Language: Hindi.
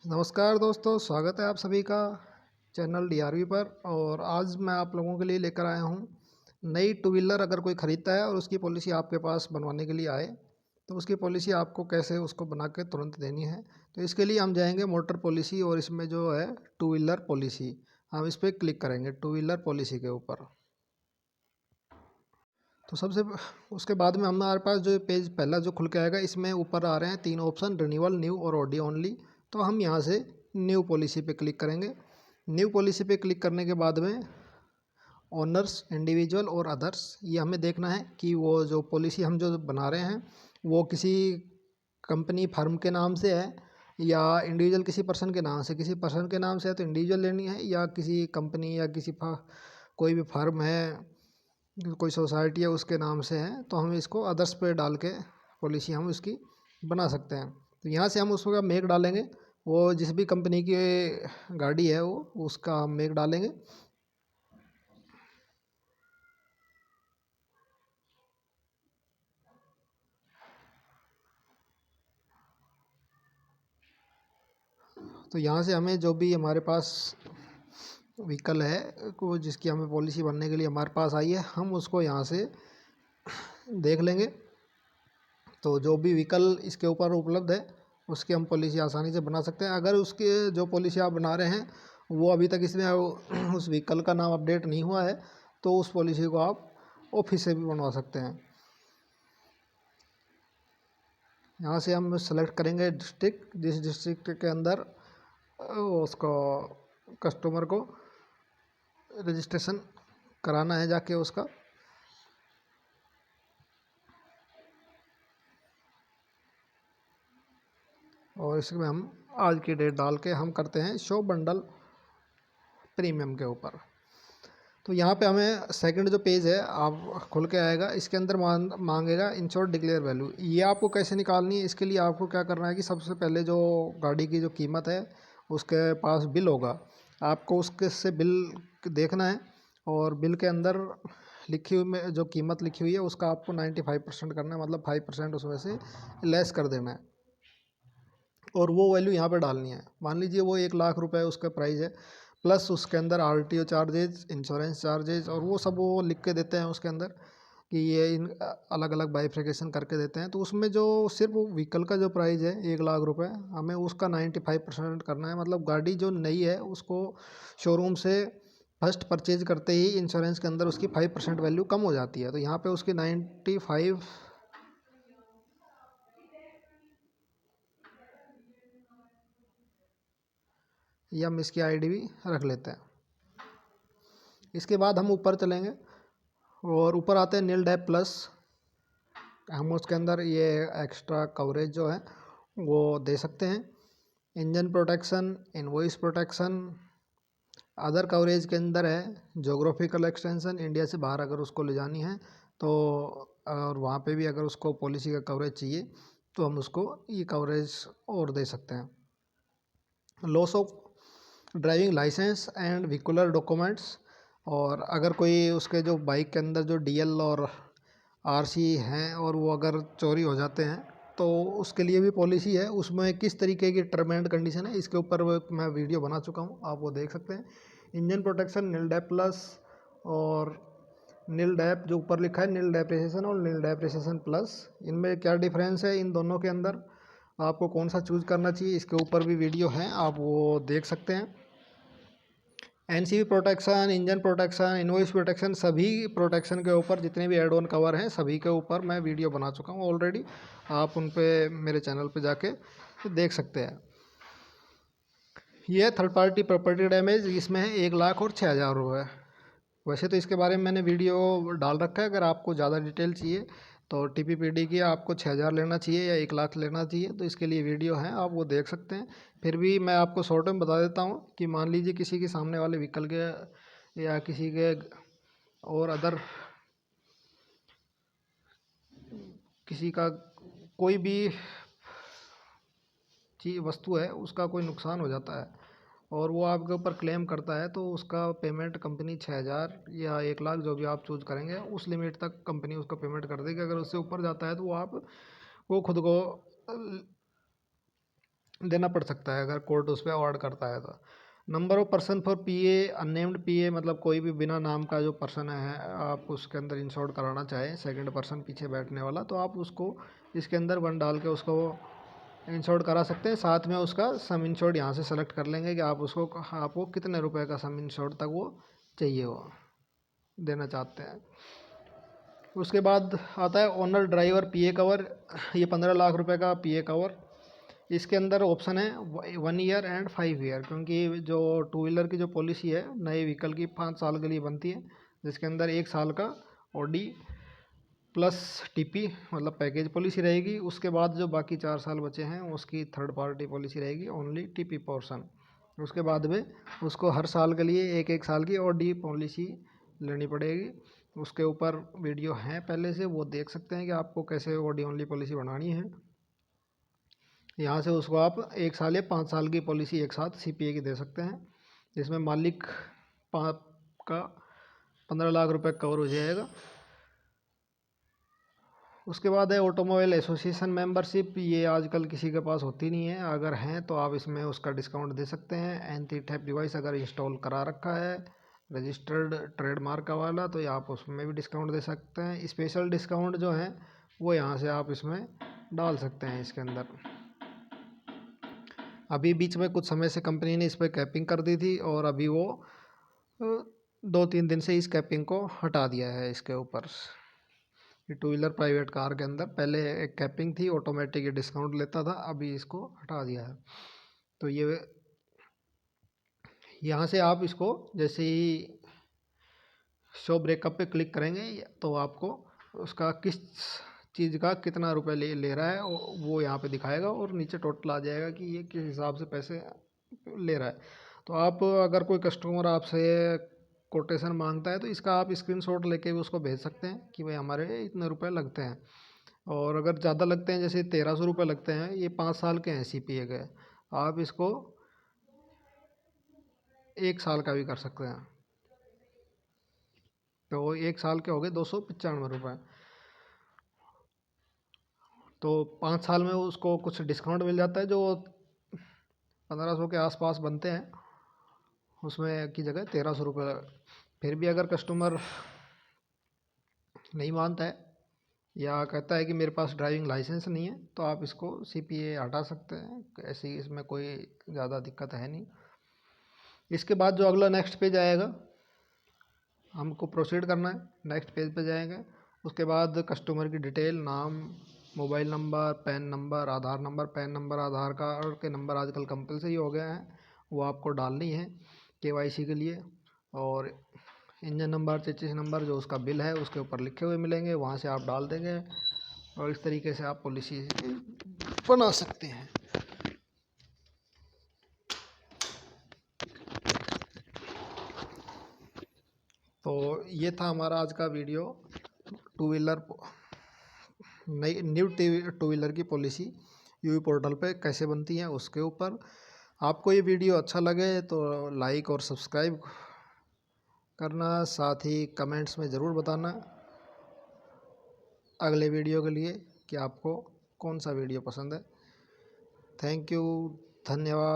नमस्कार दोस्तों, स्वागत है आप सभी का चैनल डीआरवी पर। और आज मैं आप लोगों के लिए लेकर आया हूँ नई टू व्हीलर। अगर कोई ख़रीदता है और उसकी पॉलिसी आपके पास बनवाने के लिए आए तो उसकी पॉलिसी आपको कैसे उसको बना के तुरंत देनी है। तो इसके लिए हम जाएंगे मोटर पॉलिसी और इसमें जो है टू व्हीलर पॉलिसी, हम इस पर क्लिक करेंगे टू व्हीलर पॉलिसी के ऊपर। तो उसके बाद में हमारे पास जो पेज पहला जो खुल के आएगा, इसमें ऊपर आ रहे हैं 3 ऑप्शन, रिन्यूअल, न्यू और ऑडी ओनली। तो हम यहाँ से न्यू पॉलिसी पे क्लिक करेंगे। न्यू पॉलिसी पे क्लिक करने के बाद में ओनर्स, इंडिविजुअल और अदर्स, ये हमें देखना है कि वो जो पॉलिसी हम जो बना रहे हैं वो किसी कंपनी फर्म के नाम से है या इंडिविजुअल किसी पर्सन के नाम से। किसी पर्सन के नाम से है तो इंडिविजुअल लेनी है, या किसी कंपनी या कोई भी फर्म है, कोई सोसाइटी है उसके नाम से है, तो हम इसको अदर्स पे डाल के पॉलिसी हम उसकी बना सकते हैं। तो यहाँ से हम उसका मेक डालेंगे, वो जिस भी कंपनी की गाड़ी है वो उसका हम मेक डालेंगे। तो यहाँ से हमें जो भी हमारे पास व्हीकल है को जिसकी हमें पॉलिसी बनने के लिए हमारे पास आई है, हम उसको यहाँ से देख लेंगे। तो जो भी व्हीकल इसके ऊपर उपलब्ध है उसकी हम पॉलिसी आसानी से बना सकते हैं। अगर उसके जो पॉलिसी आप बना रहे हैं वो अभी तक इसमें उस व्हीकल का नाम अपडेट नहीं हुआ है तो उस पॉलिसी को आप ऑफिस से भी बनवा सकते हैं। यहाँ से हम सेलेक्ट करेंगे डिस्ट्रिक्ट, जिस डिस्ट्रिक्ट के अंदर उसको कस्टमर को रजिस्ट्रेशन कराना है जाके उसका। और इसमें हम आज की डेट डाल के हम करते हैं शो बंडल प्रीमियम के ऊपर। तो यहाँ पे हमें सेकंड जो पेज है आप खुल के आएगा, इसके अंदर मांगेगा इंश्योर्ड डिक्लेयर वैल्यू। ये आपको कैसे निकालनी है, इसके लिए आपको क्या करना है कि सबसे पहले जो गाड़ी की जो कीमत है उसके पास बिल होगा, आपको उसके से बिल देखना है। और बिल के अंदर लिखी हुई में जो कीमत लिखी हुई है उसका आपको 95% करना है, मतलब 5% उसमें से लेस कर देना है और वो वैल्यू यहाँ पे डालनी है। मान लीजिए वो 1 लाख रुपए उसका प्राइस है, प्लस उसके अंदर आरटीओ चार्जेज, इंश्योरेंस चार्जेज और वो सब वो लिख के देते हैं उसके अंदर कि ये इन अलग अलग बाइफिकेशन करके देते हैं। तो उसमें जो सिर्फ व्हीकल का जो प्राइस है 1 लाख रुपए, हमें उसका 95% करना है। मतलब गाड़ी जो नई है उसको शोरूम से फर्स्ट परचेज करते ही इंश्योरेंस के अंदर उसकी 5% वैल्यू कम हो जाती है। तो यहाँ पे उसकी 95, या हम इसकी आईडी भी रख लेते हैं। इसके बाद हम ऊपर चलेंगे और ऊपर आते हैं नील डैप प्लस। हम उसके अंदर ये एक्स्ट्रा कवरेज जो है वो दे सकते हैं। Engine protection, invoice protection, other coverage के अंदर है जोग्राफिकल एक्सटेंशन, इंडिया से बाहर अगर उसको ले जानी है तो, और वहाँ पे भी अगर उसको पॉलिसी का कवरेज चाहिए तो हम उसको ये कवरेज और दे सकते हैं। Loss of driving licence and vehicular documents, और अगर कोई उसके जो बाइक के अंदर जो डीएल और आरसी हैं और वो अगर चोरी हो जाते हैं तो उसके लिए भी पॉलिसी है। उसमें किस तरीके की टर्म एंड कंडीशन है इसके ऊपर मैं वीडियो बना चुका हूँ, आप वो देख सकते हैं। इंजन प्रोटेक्शन नील डैप प्लस और नील डैप जो ऊपर लिखा है नील डेप्रिसिएशन और नील डेप्रिसिएशन प्लस, इनमें क्या डिफरेंस है इन दोनों के अंदर, आपको कौन सा चूज़ करना चाहिए इसके ऊपर भी वीडियो है, आप वो देख सकते हैं। NCV protection, engine protection, invoice protection, सभी प्रोटेक्शन के ऊपर जितने भी एड ऑन कवर हैं सभी के ऊपर मैं वीडियो बना चुका हूँ ऑलरेडी। आप उन पे मेरे चैनल पे जाके देख सकते हैं। ये थर्ड पार्टी प्रॉपर्टी डैमेज, इसमें है 1 लाख और 6,000 रुपये। वैसे तो इसके बारे में मैंने वीडियो डाल रखा है, अगर आपको ज़्यादा डिटेल चाहिए तो टीपीपीडी की आपको 6,000 लेना चाहिए या 1 लाख लेना चाहिए, तो इसके लिए वीडियो है, आप वो देख सकते हैं। फिर भी मैं आपको शॉर्ट में बता देता हूँ कि मान लीजिए किसी के सामने वाले व्हीकल के या किसी के और अदर किसी का कोई भी चीज़ वस्तु है उसका कोई नुकसान हो जाता है और वो आपके ऊपर क्लेम करता है, तो उसका पेमेंट कंपनी 6,000 या 1 लाख जो भी आप चूज़ करेंगे उस लिमिट तक कंपनी उसका पेमेंट कर देगी। अगर उससे ऊपर जाता है तो वो आप वो खुद को देना पड़ सकता है अगर कोर्ट उस पर अवार्ड करता है तो। Number of person for PA unnamed PA, मतलब कोई भी बिना नाम का जो पर्सन है आप उसके अंदर इंश्योर्ड कराना चाहें, सेकंड पर्सन पीछे बैठने वाला, तो आप उसको इसके अंदर 1 डाल के उसको इंश्योर्ड करा सकते हैं। साथ में उसका सम इंश्योर्ड यहाँ से सेलेक्ट कर लेंगे कि आपको कितने रुपए का सम इंश्योर्ड तक वो चाहिए, वो देना चाहते हैं। उसके बाद आता है ओनर ड्राइवर पीए कवर, ये 15 लाख रुपए का पीए कवर। इसके अंदर ऑप्शन है 1 ईयर एंड 5 ईयर, क्योंकि जो 2 व्हीलर की जो पॉलिसी है नए व्हीकल की 5 साल के लिए बनती है, जिसके अंदर 1 साल का ओडी प्लस टीपी मतलब पैकेज पॉलिसी रहेगी। उसके बाद जो बाकी 4 साल बचे हैं उसकी थर्ड पार्टी पॉलिसी रहेगी, ओनली टीपी पोर्शन। उसके बाद में उसको हर साल के लिए 1 साल की ओडी पॉलिसी लेनी पड़ेगी। उसके ऊपर वीडियो हैं पहले से, वो देख सकते हैं कि आपको कैसे ओडी ओनली पॉलिसी बनानी है। यहाँ से उसको आप 1 साल या 5 साल की पॉलिसी एक साथ सीपीए की दे सकते हैं, जिसमें मालिक का 15 लाख रुपए कवर हो जाएगा। उसके बाद है ऑटोमोबाइल एसोसिएशन मेंबरशिप, ये आजकल किसी के पास होती नहीं है, अगर हैं तो आप इसमें उसका डिस्काउंट दे सकते हैं। एंटी थेफ्ट डिवाइस अगर इंस्टॉल करा रखा है रजिस्टर्ड ट्रेडमार्क का वाला, तो आप उसमें भी डिस्काउंट दे सकते हैं। स्पेशल डिस्काउंट जो है वो यहाँ से आप इसमें डाल सकते हैं इसके अंदर। अभी बीच में कुछ समय से कंपनी ने इस पर कैपिंग कर दी थी और अभी वो 2-3 दिन से इस कैपिंग को हटा दिया है इसके ऊपर। ये 2 व्हीलर प्राइवेट कार के अंदर पहले एक कैपिंग थी, ऑटोमेटिक डिस्काउंट लेता था, अभी इसको हटा दिया है। तो ये यहाँ से आप इसको जैसे ही शो ब्रेकअप पे क्लिक करेंगे तो आपको उसका किस चीज़ का कितना रुपए ले रहा है वो यहाँ पे दिखाएगा और नीचे टोटल आ जाएगा कि ये किस हिसाब से पैसे ले रहा है। तो आप अगर कोई कस्टमर आपसे कोटेशन मांगता है तो इसका आप स्क्रीनशॉट लेके भी उसको भेज सकते हैं कि भाई हमारे इतने रुपए लगते हैं। और अगर ज़्यादा लगते हैं जैसे 1300 रुपये लगते हैं, ये 5 साल के हैं सीपीए के, आप इसको 1 साल का भी कर सकते हैं। तो 1 साल के हो गए 295 रुपये। तो 5 साल में उसको कुछ डिस्काउंट मिल जाता है, जो 1500 के आसपास बनते हैं, उसमें की जगह 1300 रुपये। फिर भी अगर कस्टमर नहीं मानता है या कहता है कि मेरे पास ड्राइविंग लाइसेंस नहीं है, तो आप इसको सीपीए हटा सकते हैं, ऐसी इसमें कोई ज़्यादा दिक्कत है नहीं। इसके बाद जो अगला नेक्स्ट पेज आएगा हमको प्रोसीड करना है, नेक्स्ट पेज पे जाएंगे। उसके बाद कस्टमर की डिटेल, नाम, मोबाइल नंबर, पैन नंबर, आधार नंबर, पैन नंबर, आधार कार्ड के नंबर आजकल कंपलसरी हो गए हैं, वो आपको डालनी है केवाईसी के लिए। और इंजन नंबर, चेसिस नंबर जो उसका बिल है उसके ऊपर लिखे हुए मिलेंगे, वहाँ से आप डाल देंगे और इस तरीके से आप पॉलिसी बना सकते हैं। तो ये था हमारा आज का वीडियो, 2 व्हीलर नई न्यू 2 व्हीलर की पॉलिसी यूवी पोर्टल पे कैसे बनती है उसके ऊपर। आपको ये वीडियो अच्छा लगे तो लाइक और सब्सक्राइब करना, साथ ही कमेंट्स में ज़रूर बताना अगले वीडियो के लिए कि आपको कौन सा वीडियो पसंद है। थैंक यू, धन्यवाद।